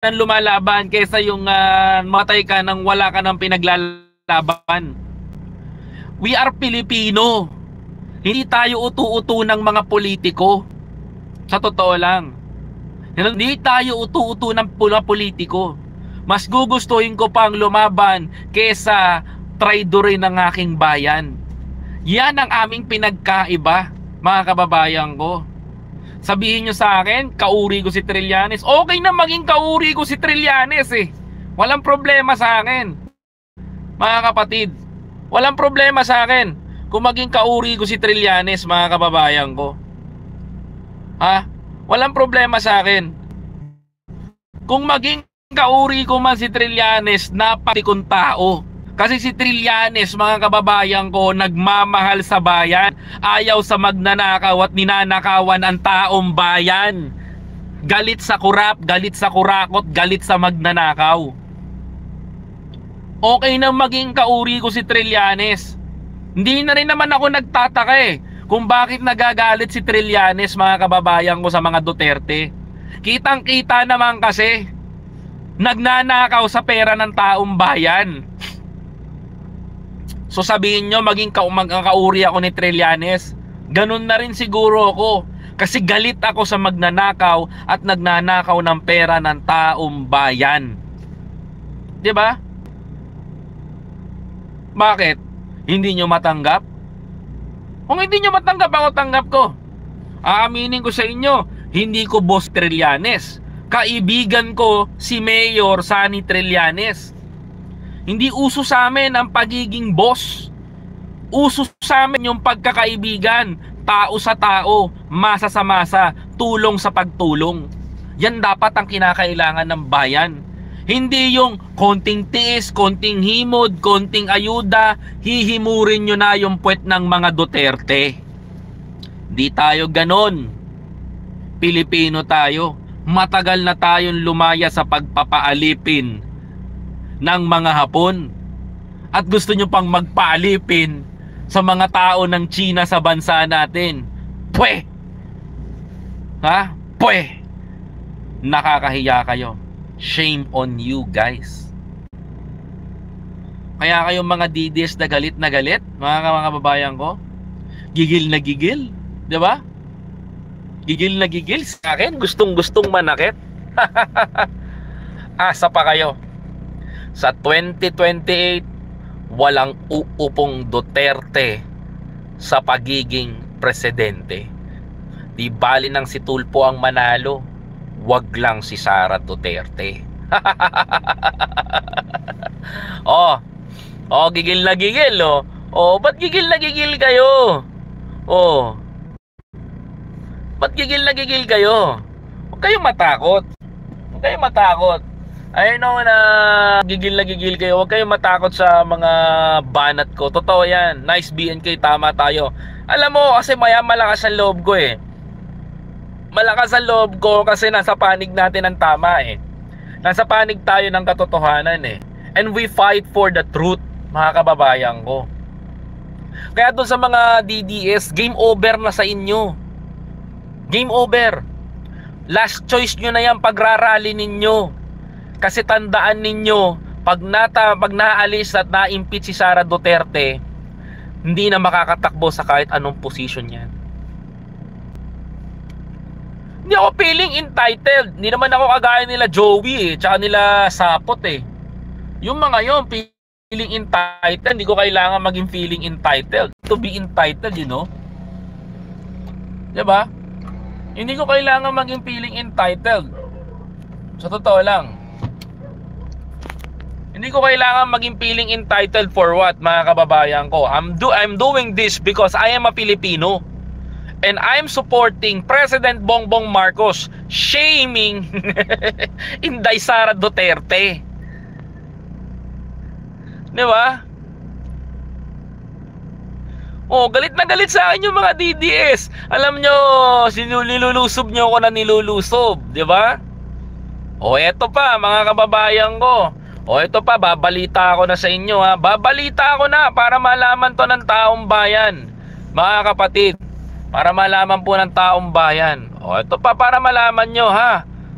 ng lumalaban kaysa yung matay ka nang wala ka ng pinaglalaban. We are Pilipino. Hindi tayo utu-utu ng mga politiko. Sa totoo lang. Hindi tayo utu-utu ng mga politiko. Mas gugustuhin ko pang lumaban kaysa traidorin ng aking bayan. Yan ang aming pinagkaiba, mga kababayan ko. Sabihin nyo sa akin, kauri ko si Trillanes. Okay na maging kauri ko si Trillanes eh. Walang problema sa akin. Mga kapatid, walang problema sa akin kung maging kauri ko si Trillanes, mga kababayan ko. Ha? Walang problema sa akin. Kung maging kauri ko man si Trillanes, napatikong tao. Kasi si Trillanes, mga kababayan ko, nagmamahal sa bayan. Ayaw sa magnanakaw at ninanakawan ang taong bayan. Galit sa kurap, galit sa kurakot, galit sa magnanakaw. Okay na maging kauri ko si Trillanes. Hindi na rin naman ako nagtataka eh kung bakit nagagalit si Trillanes, mga kababayan ko, sa mga Duterte. Kitang-kita naman kasi nagnanakaw sa pera ng taong bayan. So sabihin nyo maging kauri ako ni Trillanes, ganun na rin siguro ako. Kasi galit ako sa magnanakaw at nagnanakaw ng pera ng taong bayan. Diba? Bakit? Hindi nyo matanggap? Kung hindi nyo matanggap, ako tanggap ko. Aaminin ko sa inyo, hindi ko boss Trillanes. Kaibigan ko si Mayor Sonny Trillanes. Hindi uso sa amin ang pagiging boss. Uso sa amin yung pagkakaibigan, tao sa tao, masa sa masa, tulong sa pagtulong. Yan dapat ang kinakailangan ng bayan. Hindi yung konting tiis, konting himod, konting ayuda, hihimurin nyo na yung puwet ng mga Duterte. Di tayo ganon. Pilipino tayo. Matagal na tayong lumaya sa pagpapaalipin ng mga Hapon. At gusto nyo pang magpaalipin sa mga tao ng China sa bansa natin. Pwe! Ha? Pwe! Nakakahiya kayo. Shame on you guys. Kaya kayong mga DDS na galit, mga kababayan ko, gigil na gigil, di ba? Gigil na gigil sa akin, gustong manakit. Asa pa kayo. Sa 2028, walang uupong Duterte sa pagiging presidente. Di bali ng si Tulfo ang manalo, wag lang si Sara Duterte. Gigil na gigil, oh. Ba't gigil na gigil kayo? Ba't gigil na gigil kayo? Huwag kayong matakot. Huwag kayong matakot. I know na gigil na gigil kayo. Huwag kayong matakot sa mga banat ko. Totoo yan. Nice BNK, tama tayo. Alam mo, kasi malakas ang loob ko eh. Malakas ang loob ko kasi nasa panig natin ang tama eh. Nasa panig tayo ng katotohanan eh. And we fight for the truth, mga kababayan ko. Kaya doon sa mga DDS, game over na sa inyo. Game over. Last choice nyo na yan pagrarally ninyo. Kasi tandaan ninyo, pag naalis at na-impeach si Sara Duterte, hindi na makakatakbo sa kahit anong position yan. Hindi ako feeling entitled. Hindi naman ako kagaya nila Joey tsaka nila Sapot eh. Yung mga yon feeling entitled. Hindi ko kailangan maging feeling entitled. To be entitled, you know. Diba? Hindi ko kailangan maging feeling entitled. Sa totoo lang. Hindi ko kailangan maging feeling entitled for what, mga kababayan ko. I'm doing this because I am a Filipino. And I'm supporting President Bongbong Marcos shaming Inday Sara Duterte. Di ba? Galit na galit sa akin yung mga DDS. Alam nyo, nilulusob nyo ako na nilulusob. Di ba? Eto pa, mga kababayan ko. Ito pa, babalita ako na sa inyo ha. Babalita ako na para malaman to ng taong bayan. Mga kapatid, para malaman po ng taong bayan. Ito pa para malaman nyo ha.